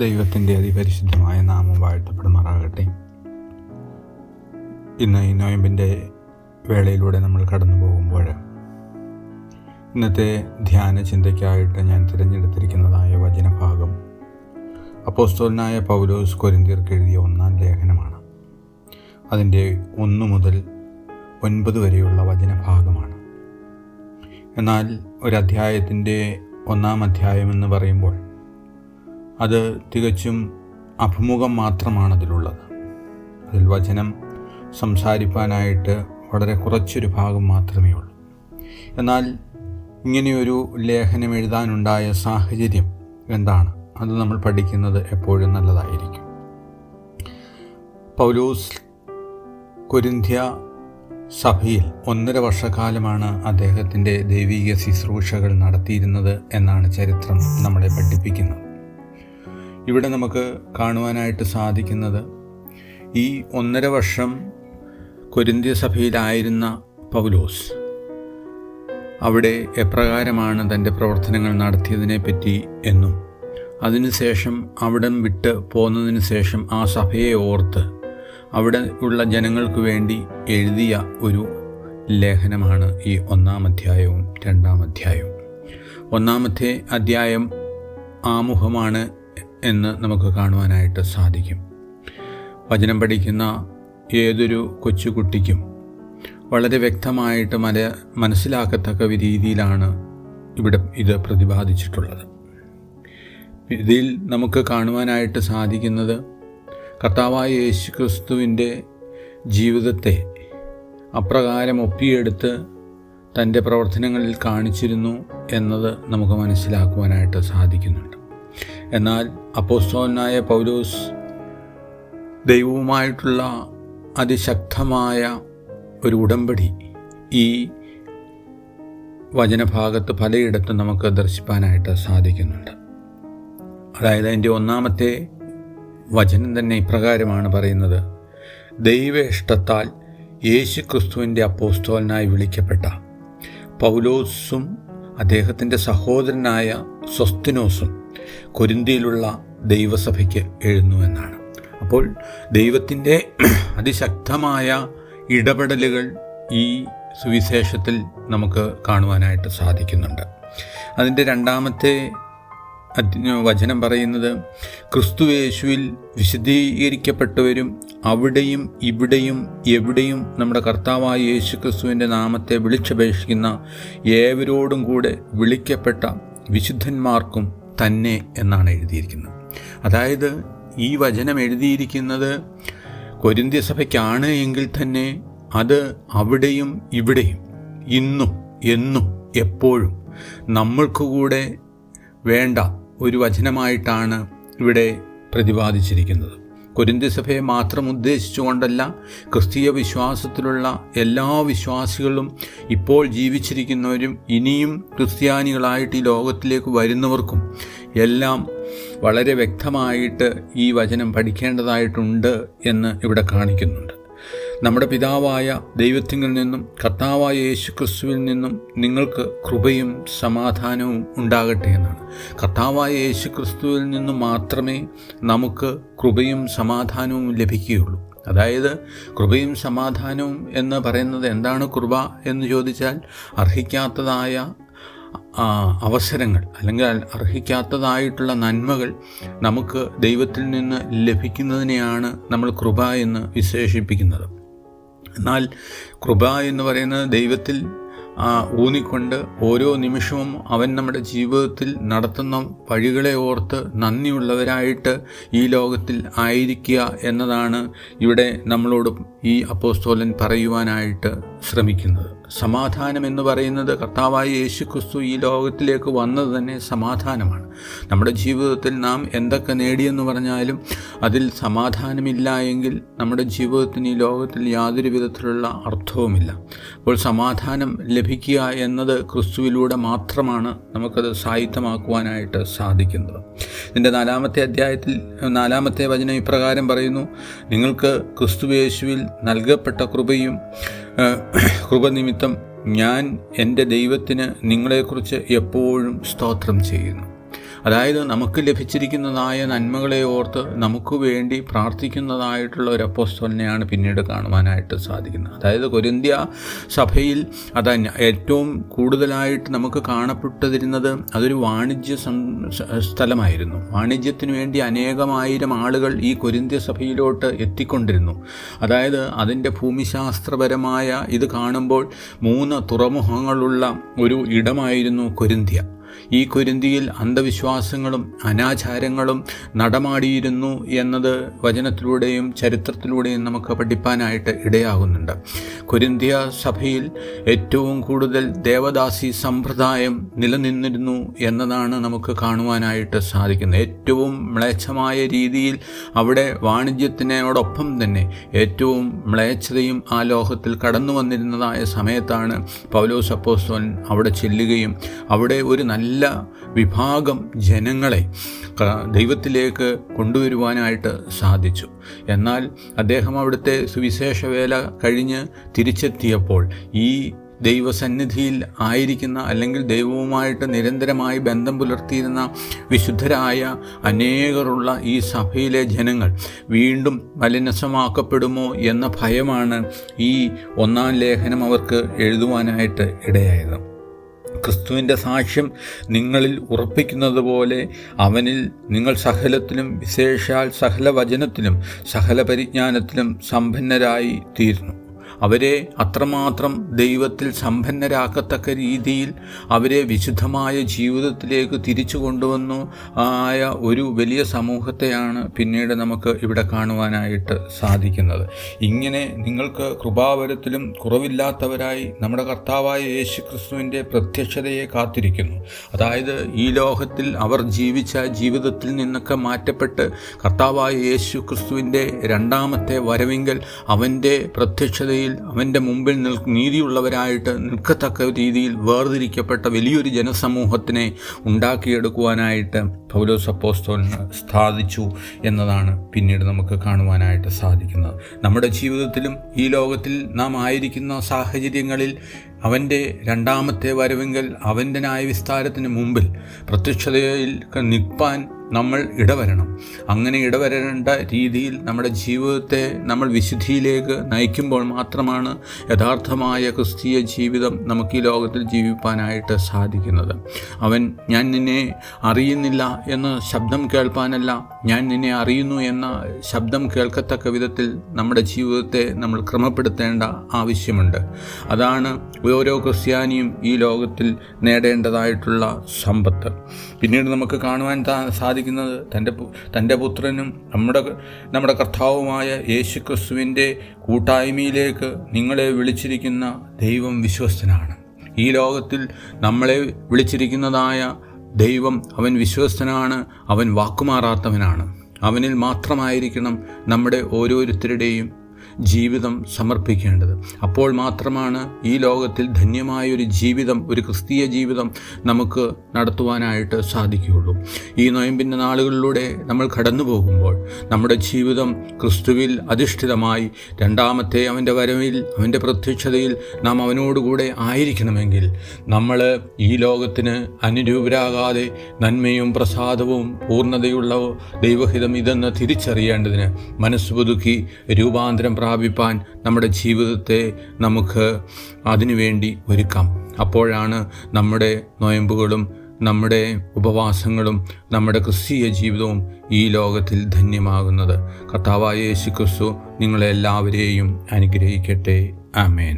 ദൈവത്തിൻ്റെ അതിപരിശുദ്ധമായ നാമം വാഴ്ത്തപ്പെടുമാറാകട്ടെ. ഇന്ന് ഈ നോയമ്പിൻ്റെ വേളയിലൂടെ നമ്മൾ കടന്നു പോകുമ്പോൾ ഇന്നത്തെ ധ്യാന ചിന്തയ്ക്കായിട്ട് ഞാൻ തിരഞ്ഞെടുത്തിരിക്കുന്നതായ വചനഭാഗം അപ്പോസ്തലനായ പൗലോസ് കൊരിന്ത്യർക്ക് എഴുതിയ 1-ാം ലേഖനമാണ്. അതിൻ്റെ 1 മുതൽ 9 വരെയുള്ള വചനഭാഗമാണ്. എന്നാൽ ഒരധ്യായത്തിൻ്റെ 1-ാം അധ്യായം എന്ന് പറയുമ്പോൾ അത് തികച്ചും അഭിമുഖം മാത്രമാണ് അതിലുള്ളത്. അതിൽ വചനം സംസാരിക്കാനായിട്ട് വളരെ കുറച്ചൊരു ഭാഗം മാത്രമേ ഉള്ളൂ. എന്നാൽ ഇങ്ങനെയൊരു ലേഖനം എഴുതാനുണ്ടായ സാഹചര്യം എന്താണ്? അത് നമ്മൾ പഠിക്കുന്നത് എപ്പോഴും നല്ലതായിരിക്കും. പൗലോസ് കൊരിന്ത്യ സഭയിൽ 1.5 വർഷക്കാലമാണ് അദ്ദേഹത്തിൻ്റെ ദൈവിക ശുശ്രൂഷകൾ നടത്തിയിരുന്നത് എന്നാണ് ചരിത്രം നമ്മളെ പഠിപ്പിക്കുന്നത്. ഇവിടെ നമുക്ക് കാണുവാനായിട്ട് സാധിക്കുന്നത് ഈ 1.5 വർഷം കൊരിന്ത്യ സഭയിലായിരുന്ന പൗലോസ് അവിടെ എപ്രകാരമാണ് തൻ്റെ പ്രവർത്തനങ്ങൾ നടത്തിയതിനെപ്പറ്റി എന്നും അതിനുശേഷം അവിടം വിട്ട് പോന്നതിന് ശേഷം ആ സഭയെ ഓർത്ത് അവിടെ ഉള്ള ജനങ്ങൾക്ക് വേണ്ടി എഴുതിയ ഒരു ലേഖനമാണ് ഈ 1-ാം അധ്യായവും 2-ാം അധ്യായവും. 1-ാമത്തെ അധ്യായം ആമുഖമാണ് എന്ന് നമുക്ക് കാണുവാനായിട്ട് സാധിക്കും. വചനം പഠിക്കുന്ന ഏതൊരു കൊച്ചുകുട്ടിക്കും വളരെ വ്യക്തമായിട്ട് മനസ്സിലാക്കത്തക്ക രീതിയിലാണ് ഇവിടെ ഇത് പ്രതിപാദിച്ചിട്ടുള്ളത്. ഇതിൽ നമുക്ക് കാണുവാനായിട്ട് സാധിക്കുന്നത് കർത്താവായ യേശുക്രിസ്തുവിൻ്റെ ജീവിതത്തെ അപ്രകാരം ഒപ്പിയെടുത്ത് തൻ്റെ പ്രവർത്തനങ്ങളിൽ കാണിച്ചിരുന്നു എന്നത് നമുക്ക് മനസ്സിലാക്കുവാനായിട്ട് സാധിക്കുന്നുണ്ട്. എന്നാൽ അപ്പോസ്തലനായ പൗലോസ് ദൈവവുമായിട്ടുള്ള അതിശക്തമായ ഒരു ഉടമ്പടി ഈ വചനഭാഗത്ത് പലയിടത്തും നമുക്ക് ദർശിപ്പാനായിട്ട് സാധിക്കുന്നുണ്ട്. അതായത് അതിൻ്റെ 1-ാമത്തെ വചനം തന്നെ ഇപ്രകാരമാണ് പറയുന്നത്: ദൈവ ഇഷ്ടത്താൽ യേശുക്രിസ്തുവിൻ്റെ അപ്പോസ്തലനായി വിളിക്കപ്പെട്ട പൗലോസും അദ്ദേഹത്തിൻ്റെ സഹോദരനായ സൊസ്തിനോസും കൊരിന്ത്യയിലുള്ള ദൈവസഭയ്ക്ക് എഴുതുന്നു എന്നാണ്. അപ്പോൾ ദൈവത്തിൻ്റെ അതിശക്തമായ ഇടപെടലുകൾ ഈ സുവിശേഷത്തിൽ നമുക്ക് കാണുവാനായിട്ട് സാധിക്കുന്നുണ്ട്. അതിൻ്റെ 2-ാമത്തെ വചനം പറയുന്നത്: ക്രിസ്തുയേശുവിൽ വിശദീകരിക്കപ്പെട്ടവരും അവിടെയും ഇവിടെയും എവിടെയും നമ്മുടെ കർത്താവായ യേശു ക്രിസ്തുവിൻ്റെ നാമത്തെ വിളിച്ചപേക്ഷിക്കുന്ന ഏവരോടും കൂടെ വിളിക്കപ്പെട്ട വിശുദ്ധന്മാർക്കും തന്നെ എന്നാണ് എഴുതിയിരിക്കുന്നത്. അതായത് ഈ വചനം എഴുതിയിരിക്കുന്നത് കൊരിന്ത്യ സഭയ്ക്കാണ് എങ്കിൽ തന്നെ അത് അവിടെയും ഇവിടെയും ഇന്നും എന്നും എപ്പോഴും നമ്മൾക്ക് കൂടെ വേണ്ട ഒരു വചനമായിട്ടാണ് ഇവിടെ പ്രതിപാദിച്ചിരിക്കുന്നത്. കൊരിന്ത്യ സഭയെ മാത്രം ഉദ്ദേശിച്ചുകൊണ്ടല്ല, ക്രിസ്തീയ വിശ്വാസത്തിലുള്ള എല്ലാ വിശ്വാസികളും, ഇപ്പോൾ ജീവിച്ചിരിക്കുന്നവരും ഇനിയും ക്രിസ്ത്യാനികളായിട്ട് ഈ ലോകത്തിലേക്ക് വരുന്നവർക്കും എല്ലാം വളരെ വ്യക്തമായിട്ട് ഈ വചനം പഠിക്കേണ്ടതായിട്ടുണ്ട് എന്ന് ഇവിടെ കാണിക്കുന്നുണ്ട്. നമ്മുടെ പിതാവായ ദൈവത്തിങ്കിൽ നിന്നും കർത്താവായ യേശു ക്രിസ്തുവിൽ നിന്നും നിങ്ങൾക്ക് കൃപയും സമാധാനവും ഉണ്ടാകട്ടെ എന്നാണ്. കർത്താവായ യേശു ക്രിസ്തുവിൽ നിന്നും മാത്രമേ നമുക്ക് കൃപയും സമാധാനവും ലഭിക്കുകയുള്ളൂ. അതായത് കൃപയും സമാധാനവും എന്ന് പറയുന്നത് എന്താണ്? കൃപ എന്ന് ചോദിച്ചാൽ അർഹിക്കാത്തതായ അവസരങ്ങൾ അല്ലെങ്കിൽ അർഹിക്കാത്തതായിട്ടുള്ള നന്മകൾ നമുക്ക് ദൈവത്തിൽ നിന്ന് ലഭിക്കുന്നതിനെയാണ് നമ്മൾ കൃപ എന്ന് വിശേഷിപ്പിക്കുന്നത്. എന്നാൽ കൃപ എന്ന് പറയുന്നത് ദൈവത്തിൽ ഊന്നിക്കൊണ്ട് ഓരോ നിമിഷവും അവൻ നമ്മുടെ ജീവിതത്തിൽ നടത്തുന്ന വഴികളെ ഓർത്ത് നന്ദിയുള്ളവരായിട്ട് ഈ ലോകത്തിൽ ആയിരിക്കുക എന്നതാണ് ഇവിടെ നമ്മളോട് ഈ അപ്പോസ്തലൻ പറയുവാനായിട്ട് ശ്രമിക്കുന്നത്. സമാധാനം എന്ന് പറയുന്നത് കർത്താവായ യേശു ക്രിസ്തു ഈ ലോകത്തിലേക്ക് വന്നത് തന്നെ സമാധാനമാണ്. നമ്മുടെ ജീവിതത്തിൽ നാം എന്തൊക്കെ നേടിയെന്ന് പറഞ്ഞാലും അതിൽ സമാധാനമില്ല എങ്കിൽ നമ്മുടെ ജീവിതത്തിന് ഈ ലോകത്തിൽ യാതൊരു വിധത്തിലുള്ള അർത്ഥവുമില്ല. അപ്പോൾ സമാധാനം ലഭിക്കുക എന്നത് ക്രിസ്തുവിലൂടെ മാത്രമാണ് നമുക്കത് സായിത്തമാക്കുവാനായിട്ട് സാധിക്കുന്നത്. ഇതിൻ്റെ 4-ാമത്തെ അധ്യായത്തിൽ 4-ാമത്തെ വചനം ഇപ്രകാരം പറയുന്നു: നിങ്ങൾക്ക് ക്രിസ്തുയേശുവിൽ നൽകപ്പെട്ട കൃപ നിമിത്തം ഞാൻ എൻ്റെ ദൈവത്തിന് നിങ്ങളെക്കുറിച്ച് എപ്പോഴും സ്തോത്രം ചെയ്യുന്നു. അതായത് നമുക്ക് ലഭിച്ചിരിക്കുന്നതായ നന്മകളെ ഓർത്ത് നമുക്ക് വേണ്ടി പ്രാർത്ഥിക്കുന്നതായിട്ടുള്ള ഒരു അപ്പോസ്തലനെയാണ് പിന്നീട് കാണുവാനായിട്ട് സാധിക്കുന്നത്. അതായത് കൊരിന്ത്യ സഭയിൽ അത് ഏറ്റവും കൂടുതലായിട്ട് നമുക്ക് കാണപ്പെട്ടിരുന്നത് അതൊരു വാണിജ്യ സ്ഥലമായിരുന്നു. വാണിജ്യത്തിന് വേണ്ടി അനേകമായിരം ആളുകൾ ഈ കൊരിന്ത്യ സഭയിലോട്ട് എത്തിക്കൊണ്ടിരുന്നു. അതായത് അതിൻ്റെ ഭൂമിശാസ്ത്രപരമായ ഇത് കാണുമ്പോൾ 3 തുറമുഖങ്ങളുള്ള ഒരു ഇടമായിരുന്നു കൊരിന്ത്യ. ഈ കൊരിന്തിയിൽ അന്ധവിശ്വാസങ്ങളും അനാചാരങ്ങളും നടമാടിയിരുന്നു എന്നത് വചനത്തിലൂടെയും ചരിത്രത്തിലൂടെയും നമുക്ക് പഠിപ്പാനായിട്ട് ഇടയാകുന്നുണ്ട്. കൊരിന്ത്യ സഭയിൽ ഏറ്റവും കൂടുതൽ ദേവദാസി സമ്പ്രദായം നിലനിന്നിരുന്നു എന്നതാണ് നമുക്ക് കാണുവാനായിട്ട് സാധിക്കുന്നത്. ഏറ്റവും മ്ലേച്ഛമായ രീതിയിൽ അവിടെ വാണിജ്യത്തിനോടൊപ്പം തന്നെ ഏറ്റവും മ്ലേച്ഛതയും ആ ലോകത്തിൽ കടന്നു വന്നിരുന്നതായ സമയത്താണ് പൗലോസ് അപ്പോസ്തലൻ അവിടെ ചെല്ലുകയും അവിടെ ഒരു നല്ല വിഭാഗം ജനങ്ങളെ ദൈവത്തിലേക്ക് കൊണ്ടുവരുവാനായിട്ട് സാധിച്ചു. എന്നാൽ അദ്ദേഹം അവിടുത്തെ സുവിശേഷ വേല കഴിഞ്ഞ് തിരിച്ചെത്തിയപ്പോൾ ഈ ദൈവസന്നിധിയിൽ ആയിരിക്കുന്ന അല്ലെങ്കിൽ ദൈവവുമായിട്ട് നിരന്തരമായി ബന്ധം പുലർത്തിയിരുന്ന വിശുദ്ധരായ അനേകരുള്ള ഈ സഭയിലെ ജനങ്ങൾ വീണ്ടും മലിനസമാക്കപ്പെടുമോ എന്ന ഭയമാണ് ഈ 1-ാം ലേഖനം അവർക്ക് എഴുതുവാനായിട്ട് ഇടയായത്. ക്രിസ്തുവിൻ്റെ സാക്ഷ്യം നിങ്ങളിൽ ഉറപ്പിക്കുന്നത് പോലെ അവനിൽ നിങ്ങൾ സകലത്തിലും വിശേഷാൽ സകല വചനത്തിലും സകല പരിജ്ഞാനത്തിലും സമ്പന്നരായി തീർന്നു. അവരെ അത്രമാത്രം ദൈവത്തിൽ സമ്പന്നരാക്കത്തക്ക രീതിയിൽ അവരെ വിശുദ്ധമായ ജീവിതത്തിലേക്ക് തിരിച്ചു കൊണ്ടുവന്നു ആയ ഒരു വലിയ സമൂഹത്തെയാണ് പിന്നീട് നമുക്ക് ഇവിടെ കാണുവാനായിട്ട് സാധിക്കുന്നത്. ഇങ്ങനെ നിങ്ങൾക്ക് കൃപാവരത്തിലും കുറവില്ലാത്തവരായി നമ്മുടെ കർത്താവായ യേശു ക്രിസ്തുവിൻ്റെ പ്രത്യക്ഷതയെ കാത്തിരിക്കുന്നു. അതായത് ഈ ലോകത്തിൽ അവർ ജീവിച്ച ജീവിതത്തിൽ നിന്നൊക്കെ മാറ്റപ്പെട്ട് കർത്താവായ യേശു ക്രിസ്തുവിൻ്റെ 2ാമത്തെ വരവിങ്കൽ അവൻ്റെ പ്രത്യക്ഷതയിൽ അവൻ്റെ മുമ്പിൽ നീതിയുള്ളവരായിട്ട് നിൽക്കത്തക്ക രീതിയിൽ വേർതിരിക്കപ്പെട്ട വലിയൊരു ജനസമൂഹത്തിനെ ഉണ്ടാക്കിയെടുക്കുവാനായിട്ട് പൗലോസ് അപ്പോസ്തലന് സാധിച്ചു എന്നതാണ് പിന്നീട് നമുക്ക് കാണുവാനായിട്ട് സാധിക്കുന്നത്. നമ്മുടെ ജീവിതത്തിലും ഈ ലോകത്തിൽ നാം ആയിരിക്കുന്ന സാഹചര്യങ്ങളിൽ അവൻ്റെ 2ാമത്തെ വരവെങ്കിൽ അവൻ്റെ ന്യായവിസ്താരത്തിന് മുമ്പിൽ പ്രത്യക്ഷതയിൽ നിൽപ്പാൻ നമ്മൾ ഇടവരണം. അങ്ങനെ ഇടവരേണ്ട രീതിയിൽ നമ്മുടെ ജീവിതത്തെ നമ്മൾ വിശുദ്ധിയിലേക്ക് നയിക്കുമ്പോൾ മാത്രമാണ് യഥാർത്ഥമായ ക്രിസ്തീയ ജീവിതം നമുക്ക് ഈ ലോകത്തിൽ ജീവിപ്പാനായിട്ട് സാധിക്കുന്നത്. അവൻ ഞാൻ നിന്നെ അറിയുന്നില്ല എന്ന ശബ്ദം കേൾപ്പാനല്ല, ഞാൻ നിന്നെ അറിയുന്നു എന്ന ശബ്ദം കേൾക്കത്തക്ക വിധത്തിൽ നമ്മുടെ ജീവിതത്തെ നമ്മൾ ക്രമപ്പെടുത്തേണ്ട ആവശ്യമുണ്ട്. അതാണ് ഓരോ ക്രിസ്ത്യാനിയും ഈ ലോകത്തിൽ നേടേണ്ടതായിട്ടുള്ള സമ്പത്ത്. പിന്നീട് നമുക്ക് കാണുവാൻ സാധിക്കുന്നത് തൻ്റെ പുത്രനും നമ്മുടെ കർത്താവുമായ യേശു ക്രിസ്തുവിൻ്റെ കൂട്ടായ്മയിലേക്ക് നിങ്ങളെ വിളിച്ചിരിക്കുന്ന ദൈവം വിശ്വസ്തനാണ്. ഈ ലോകത്തിൽ നമ്മളെ വിളിച്ചിരിക്കുന്നതായ ദൈവം അവൻ വിശ്വസ്തനാണ്, അവൻ വാക്കുമാറാത്തവനാണ്. അവനിൽ മാത്രമായിരിക്കണം നമ്മുടെ ഓരോരുത്തരുടെയും ജീവിതം സമർപ്പിക്കേണ്ടത്. അപ്പോൾ മാത്രമാണ് ഈ ലോകത്തിൽ ധന്യമായൊരു ജീവിതം, ഒരു ക്രിസ്തീയ ജീവിതം നമുക്ക് നടത്തുവാനായിട്ട് സാധിക്കുകയുള്ളൂ. ഈ നൊയമ്പിൻ്റെ നാളുകളിലൂടെ നമ്മൾ കടന്നു പോകുമ്പോൾ നമ്മുടെ ജീവിതം ക്രിസ്തുവിൽ അധിഷ്ഠിതമായി 2ാമത്തെ അവൻ്റെ വരവിൽ അവൻ്റെ പ്രത്യക്ഷതയിൽ നാം അവനോടുകൂടെ ആയിരിക്കണമെങ്കിൽ നമ്മൾ ഈ ലോകത്തിന് അനുരൂപരാകാതെ നന്മയും പ്രസാദവും പൂർണ്ണതയുള്ള ദൈവഹിതം ഇതെന്ന് തിരിച്ചറിയേണ്ടതിന് മനസ്സ് പുതുക്കി രൂപാന്തരം പ്രാപിപ്പാൻ നമ്മുടെ ജീവിതത്തെ നമുക്ക് അതിനുവേണ്ടി ഒരുക്കാം. അപ്പോഴാണ് നമ്മുടെ നൊയമ്പുകളും നമ്മുടെ ഉപവാസങ്ങളും നമ്മുടെ ക്രിസ്തീയ ജീവിതവും ഈ ലോകത്തിൽ ധന്യമാകുന്നത്. കർത്താവായ യേശു ക്രിസ്തു നിങ്ങളെല്ലാവരെയും അനുഗ്രഹിക്കട്ടെ. ആമേൻ.